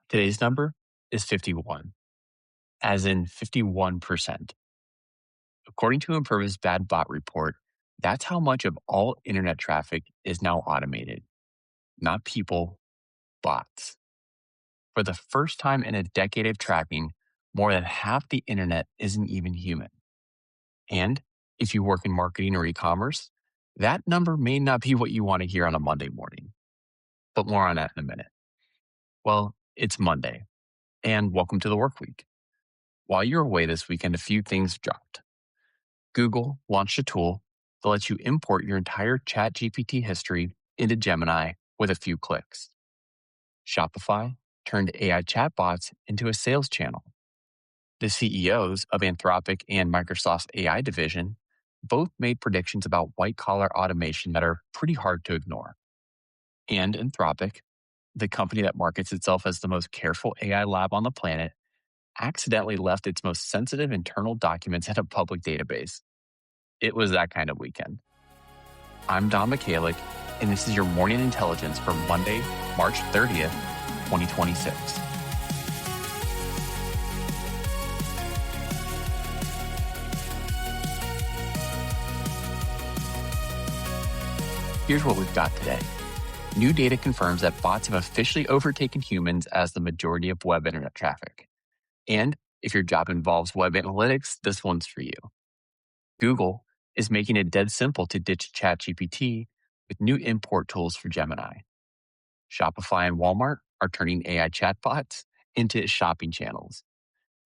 Today's number is 51, as in 51%. According to Imperva's Bad Bot report, that's how much of all internet traffic is now automated. Not people, bots. For the first time in a decade of tracking, more than half the internet isn't even human. And if you work in marketing or e-commerce, that number may not be what you want to hear on a Monday morning. But more on that in a minute. Well, it's Monday, and welcome to the work week. While you're away this weekend, a few things dropped. Google launched a tool that lets you import your entire ChatGPT history into Gemini with a few clicks. Shopify turned AI chatbots into a sales channel. The CEOs of Anthropic and Microsoft's AI division both made predictions about white-collar automation that are pretty hard to ignore. And Anthropic, the company that markets itself as the most careful AI lab on the planet, accidentally left its most sensitive internal documents in a public database. It was that kind of weekend. I'm Don Michalik, and this is your Morning Intelligence for Monday, March 30th, 2026. Here's what we've got today. New data confirms that bots have officially overtaken humans as the majority of web internet traffic. And if your job involves web analytics, this one's for you. Google is making it dead simple to ditch ChatGPT with new import tools for Gemini. Shopify and Walmart are turning AI chatbots into shopping channels.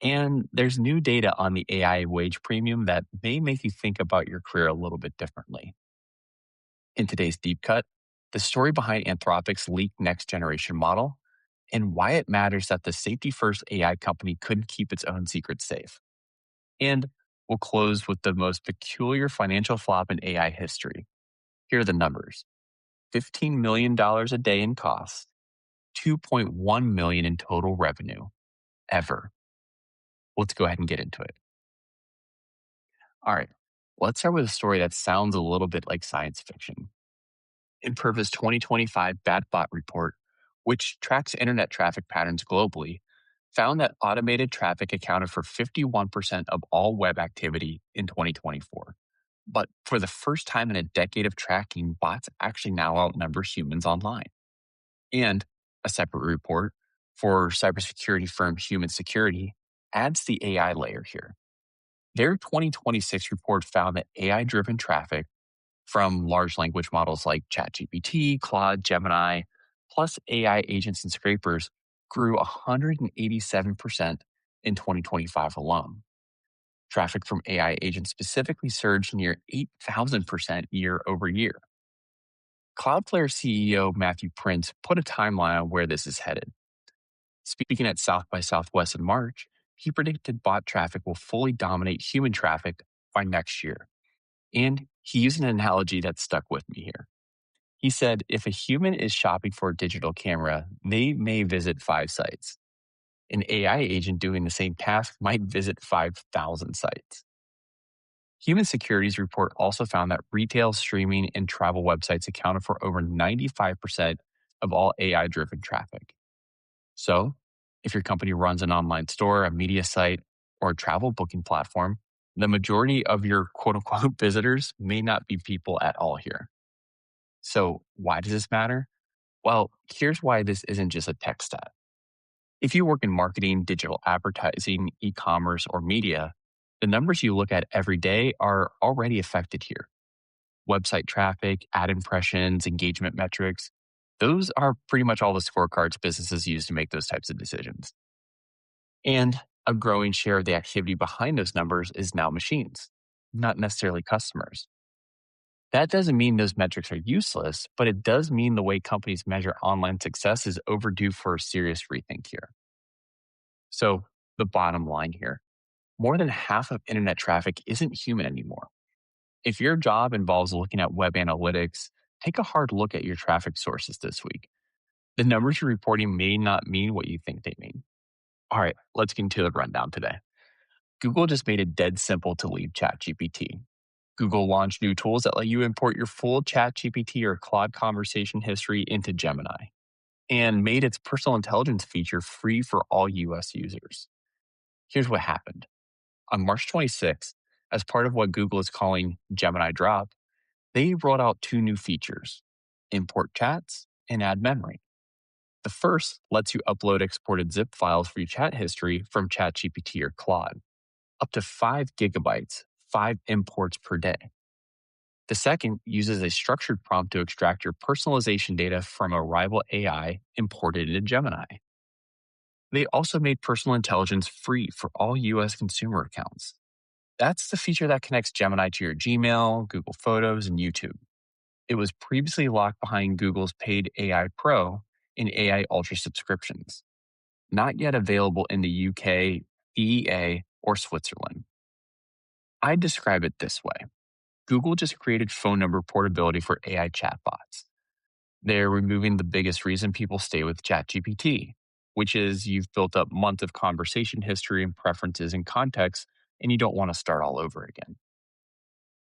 And there's new data on the AI wage premium that may make you think about your career a little bit differently. In today's Deep Cut, the story behind Anthropic's leaked next generation model and why it matters that the safety first AI company couldn't keep its own secrets safe. And we'll close with the most peculiar financial flop in AI history. Here are the numbers. $15 million a day in costs, $2.1 million in total revenue, ever. Let's go ahead and get into it. All right, let's start with a story that sounds a little bit like science fiction. Imperva's 2025 Bad Bot report, which tracks internet traffic patterns globally, found that automated traffic accounted for 51% of all web activity in 2024. But for the first time in a decade of tracking, bots actually now outnumber humans online. And a separate report for cybersecurity firm Human Security adds the AI layer here. Their 2026 report found that AI-driven traffic from large language models like ChatGPT, Claude, Gemini, plus AI agents and scrapers grew 187% in 2025 alone. Traffic from AI agents specifically surged near 8,000% year over year. Cloudflare CEO Matthew Prince put a timeline on where this is headed. Speaking at South by Southwest in March, he predicted bot traffic will fully dominate human traffic by next year. And he used an analogy that stuck with me here. He said, if a human is shopping for a digital camera, they may visit 5 sites. An AI agent doing the same task might visit 5,000 sites. Human Security's report also found that retail, streaming, and travel websites accounted for over 95% of all AI-driven traffic. So, if your company runs an online store, a media site, or a travel booking platform, the majority of your quote-unquote visitors may not be people at all here. So why does this matter? Well, here's why this isn't just a tech stat. If you work in marketing, digital advertising, e-commerce, or media, the numbers you look at every day are already affected here. Website traffic, ad impressions, engagement metrics, those are pretty much all the scorecards businesses use to make those types of decisions. And a growing share of the activity behind those numbers is now machines, not necessarily customers. That doesn't mean those metrics are useless, but it does mean the way companies measure online success is overdue for a serious rethink here. So, the bottom line here, more than half of internet traffic isn't human anymore. If your job involves looking at web analytics, take a hard look at your traffic sources this week. The numbers you're reporting may not mean what you think they mean. All right, let's get into the rundown today. Google just made it dead simple to leave ChatGPT. Google launched new tools that let you import your full ChatGPT or Claude conversation history into Gemini. and made its personal intelligence feature free for all US users. Here's what happened. On March 26th, as part of what Google is calling Gemini Drop, they rolled out two new features: import chats and add memory. The first lets you upload exported zip files for your chat history from ChatGPT or Claude, up to 5 gigabytes, 5 imports per day. The second uses a structured prompt to extract your personalization data from a rival AI imported into Gemini. They also made personal intelligence free for all US consumer accounts. That's the feature that connects Gemini to your Gmail, Google Photos, and YouTube. It was previously locked behind Google's paid AI Pro and AI Ultra subscriptions, not yet available in the UK, EEA, or Switzerland. I'd describe it this way. Google just created phone number portability for AI chatbots. They're removing the biggest reason people stay with ChatGPT, which is you've built up months of conversation history and preferences and context, and you don't want to start all over again.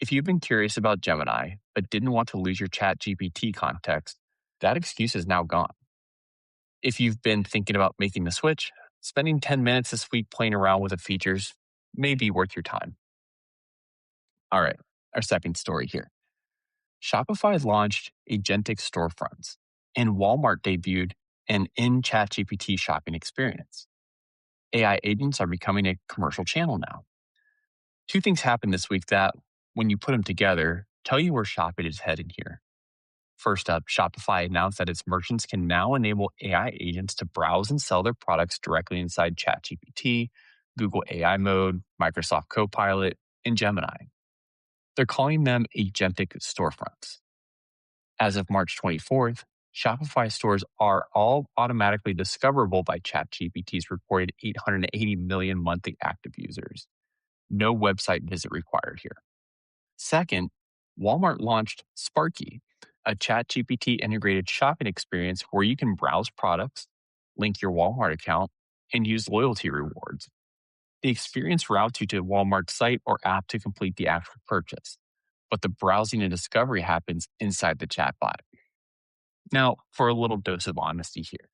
If you've been curious about Gemini, but didn't want to lose your ChatGPT context, that excuse is now gone. If you've been thinking about making the switch, spending 10 minutes this week playing around with the features may be worth your time. All right, our second story here. Shopify has launched agentic storefronts, and Walmart debuted an in-ChatGPT shopping experience. AI agents are becoming a commercial channel now. Two things happened this week that, when you put them together, tell you where shopping is headed here. First up, Shopify announced that its merchants can now enable AI agents to browse and sell their products directly inside ChatGPT, Google AI Mode, Microsoft Copilot, and Gemini. They're calling them agentic storefronts. As of March 24th, Shopify stores are all automatically discoverable by ChatGPT's reported 880 million monthly active users. No website visit required here. Second, Walmart launched Sparky, a ChatGPT integrated shopping experience where you can browse products, link your Walmart account, and use loyalty rewards. The experience routes you to Walmart's site or app to complete the actual purchase, but the browsing and discovery happens inside the chatbot. Now, for a little dose of honesty here.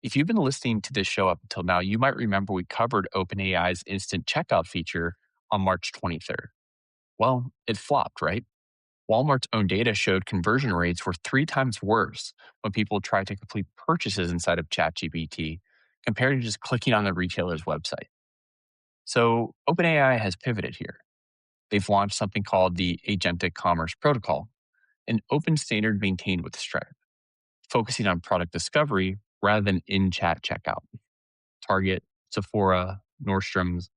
If you've been listening to this show up until now, you might remember we covered OpenAI's instant checkout feature on March 23rd. Well, it flopped, right? Walmart's own data showed conversion rates were 3 times worse when people tried to complete purchases inside of ChatGPT compared to just clicking on the retailer's website. So OpenAI has pivoted here. They've launched something called the Agentic Commerce Protocol, an open standard maintained with Stripe, focusing on product discovery rather than in-chat checkout. Target, Sephora, Nordstrom's,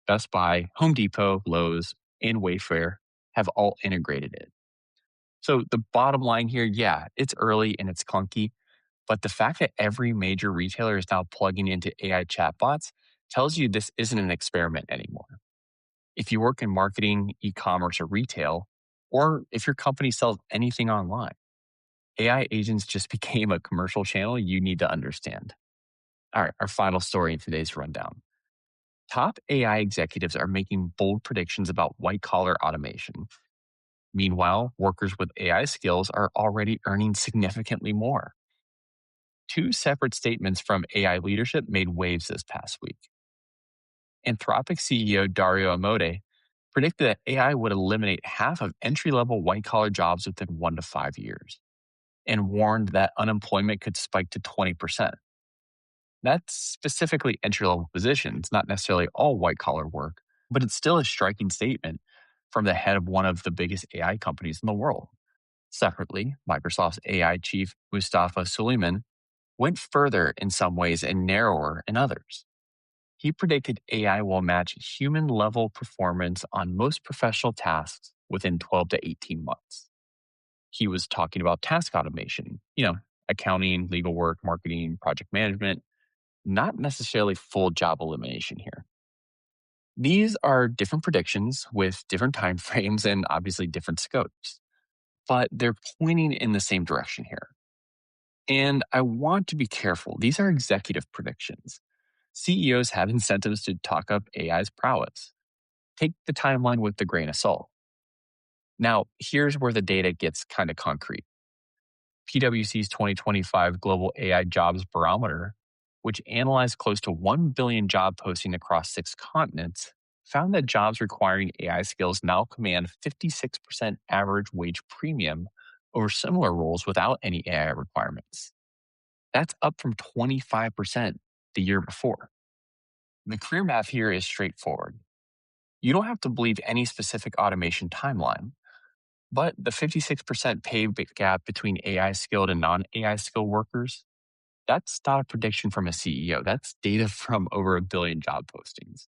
Best Buy, Home Depot, Lowe's, and Wayfair have all integrated it. So the bottom line here, yeah, it's early and it's clunky, but the fact that every major retailer is now plugging into AI chatbots tells you this isn't an experiment anymore. If you work in marketing, e-commerce, or retail, or if your company sells anything online, AI agents just became a commercial channel you need to understand. All right, our final story in today's rundown. Top AI executives are making bold predictions about white-collar automation. Meanwhile, workers with AI skills are already earning significantly more. Two separate statements from AI leadership made waves this past week. Anthropic CEO Dario Amodei predicted that AI would eliminate half of entry-level white-collar jobs within 1 to 5 years, and warned that unemployment could spike to 20%. That's specifically entry-level positions, not necessarily all white-collar work, but it's still a striking statement from the head of one of the biggest AI companies in the world. Separately, Microsoft's AI chief Mustafa Suleyman went further in some ways and narrower in others. He predicted AI will match human-level performance on most professional tasks within 12 to 18 months. He was talking about task automation, accounting, legal work, marketing, project management, not necessarily full job elimination here. These are different predictions with different time frames and obviously different scopes, but they're pointing in the same direction here. And I want to be careful. These are executive predictions. CEOs have incentives to talk up AI's prowess. Take the timeline with a grain of salt. Now, here's where the data gets kind of concrete. PwC's 2025 Global AI Jobs Barometer, which analyzed close to 1 billion job postings across 6 continents, found that jobs requiring AI skills now command 56% average wage premium over similar roles without any AI requirements. That's up from 25% the year before. The career math here is straightforward. You don't have to believe any specific automation timeline, but the 56% pay gap between AI skilled and non AI skilled workers, that's not a prediction from a CEO. That's data from over a billion job postings.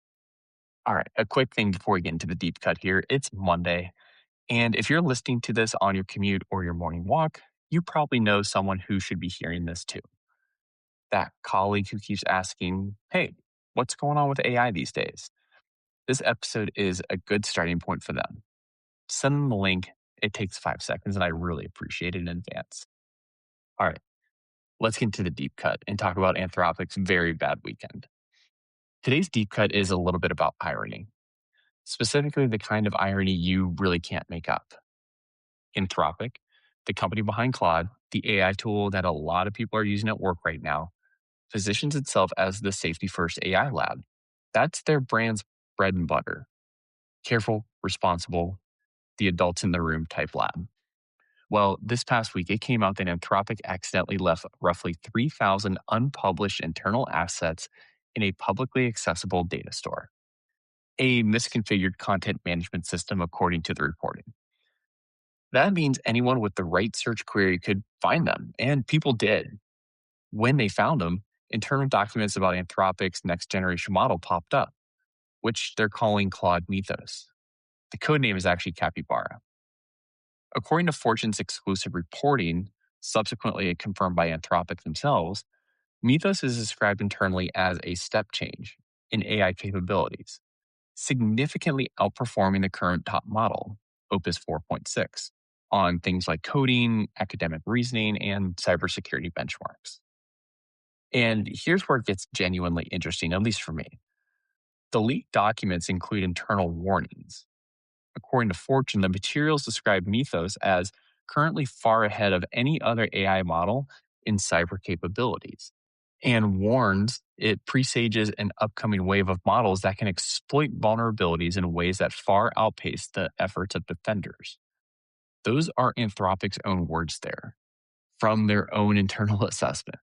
All right, a quick thing before we get into the deep cut here. It's Monday. And if you're listening to this on your commute or your morning walk, you probably know someone who should be hearing this too. That colleague who keeps asking, hey, what's going on with AI these days? This episode is a good starting point for them. Send them the link. It takes 5 seconds, and I really appreciate it in advance. All right, let's get into the deep cut and talk about Anthropic's very bad weekend. Today's deep cut is a little bit about irony, specifically the kind of irony you really can't make up. Anthropic, the company behind Claude, the AI tool that a lot of people are using at work right now, positions itself as the safety first AI lab. That's their brand's bread and butter. Careful, responsible, the adults in the room type lab. Well, this past week, it came out that Anthropic accidentally left roughly 3,000 unpublished internal assets in a publicly accessible data store, a misconfigured content management system, according to the reporting. That means anyone with the right search query could find them, and people did. When they found them, internal documents about Anthropic's next generation model popped up, which they're calling Claude Mythos. The code name is actually Capybara. According to Fortune's exclusive reporting, subsequently confirmed by Anthropic themselves, Mythos is described internally as a step change in AI capabilities, significantly outperforming the current top model, Opus 4.6, on things like coding, academic reasoning, and cybersecurity benchmarks. And here's where it gets genuinely interesting, at least for me. The leaked documents include internal warnings. According to Fortune, the materials describe Mythos as currently far ahead of any other AI model in cyber capabilities, and warns it presages an upcoming wave of models that can exploit vulnerabilities in ways that far outpace the efforts of defenders. Those are Anthropic's own words there, from their own internal assessment.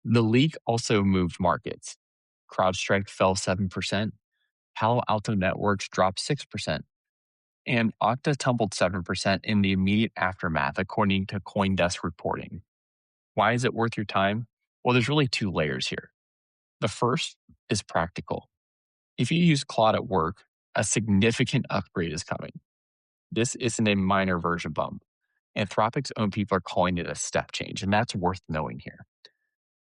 The leak also moved markets. CrowdStrike fell 7%, Palo Alto Networks dropped 6%, and Okta tumbled 7% in the immediate aftermath, according to CoinDesk reporting. Why is it worth your time? Well, there's really 2 layers here. The first is practical. If you use Claude at work, a significant upgrade is coming. This isn't a minor version bump. Anthropic's own people are calling it a step change, and that's worth knowing here.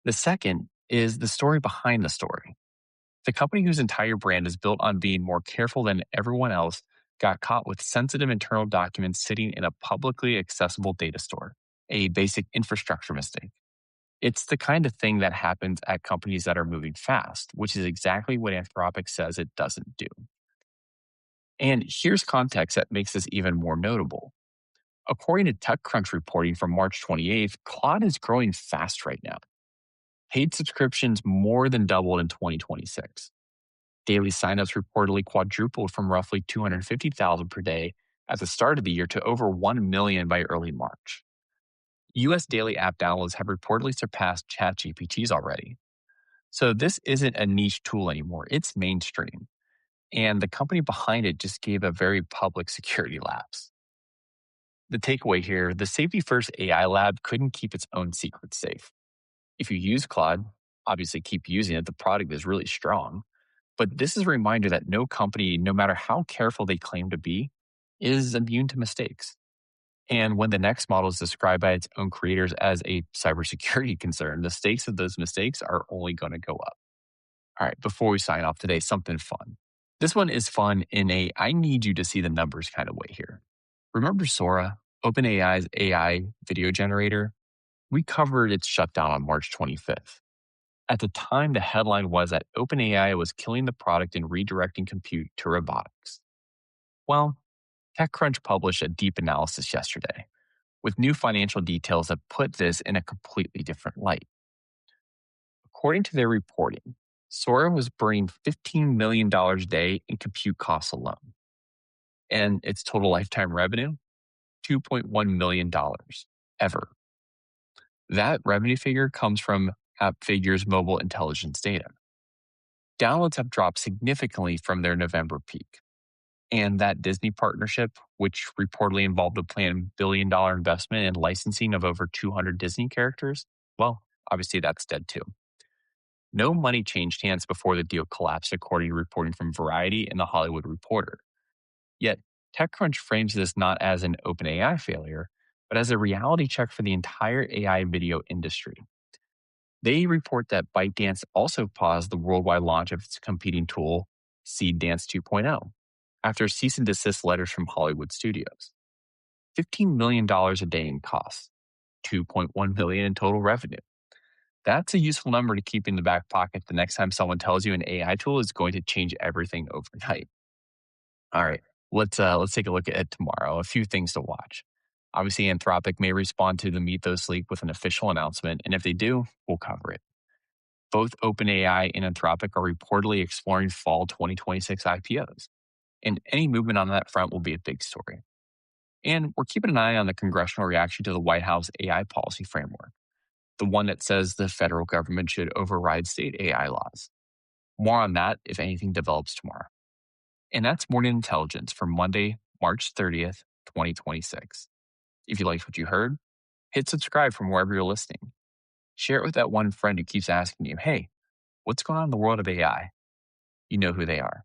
The second is the story behind the story. The company whose entire brand is built on being more careful than everyone else got caught with sensitive internal documents sitting in a publicly accessible data store, a basic infrastructure mistake. It's the kind of thing that happens at companies that are moving fast, which is exactly what Anthropic says it doesn't do. And here's context that makes this even more notable. According to TechCrunch reporting from March 28th, Claude is growing fast right now. Paid subscriptions more than doubled in 2026. Daily signups reportedly quadrupled from roughly 250,000 per day at the start of the year to over 1 million by early March. US daily app downloads have reportedly surpassed ChatGPT's already. So this isn't a niche tool anymore, it's mainstream. And the company behind it just gave a very public security lapse. The takeaway here, the safety first AI lab couldn't keep its own secrets safe. If you use Claude, obviously keep using it, the product is really strong. But this is a reminder that no company, no matter how careful they claim to be, is immune to mistakes. And when the next model is described by its own creators as a cybersecurity concern, the stakes of those mistakes are only going to go up. All right, before we sign off today, something fun. This one is fun in a I need you to see the numbers kind of way here. Remember Sora, OpenAI's AI video generator? We covered its shutdown on March 25th. At the time, the headline was that OpenAI was killing the product and redirecting compute to robotics. Well, TechCrunch published a deep analysis yesterday. with new financial details that put this in a completely different light. According to their reporting, Sora was burning $15 million a day in compute costs alone, and its total lifetime revenue, $2.1 million ever. That revenue figure comes from AppFigure's mobile intelligence data. Downloads have dropped significantly from their November peak. And that Disney partnership, which reportedly involved a planned billion-dollar investment in licensing of over 200 Disney characters, well, obviously that's dead too. No money changed hands before the deal collapsed, according to reporting from Variety and The Hollywood Reporter. Yet, TechCrunch frames this not as an OpenAI failure, but as a reality check for the entire AI video industry. They report that ByteDance also paused the worldwide launch of its competing tool, SeedDance 2.0, after cease and desist letters from Hollywood studios. $15 million a day in costs, $2.1 million in total revenue. That's a useful number to keep in the back pocket the next time someone tells you an AI tool is going to change everything overnight. All right, let's take a look at tomorrow. A few things to watch. Obviously, Anthropic may respond to the Mythos leak with an official announcement, and if they do, we'll cover it. Both OpenAI and Anthropic are reportedly exploring fall 2026 IPOs, and any movement on that front will be a big story. And we're keeping an eye on the congressional reaction to the White House AI policy framework, the one that says the federal government should override state AI laws. More on that if anything develops tomorrow. And that's Morning Intelligence for Monday, March 30th, 2026. If you liked what you heard, hit subscribe from wherever you're listening. Share it with that one friend who keeps asking you, hey, what's going on in the world of AI? You know who they are.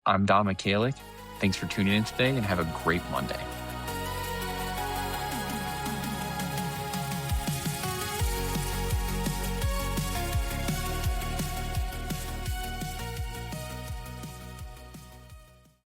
I'm Don Michalik. Thanks for tuning in today and have a great Monday.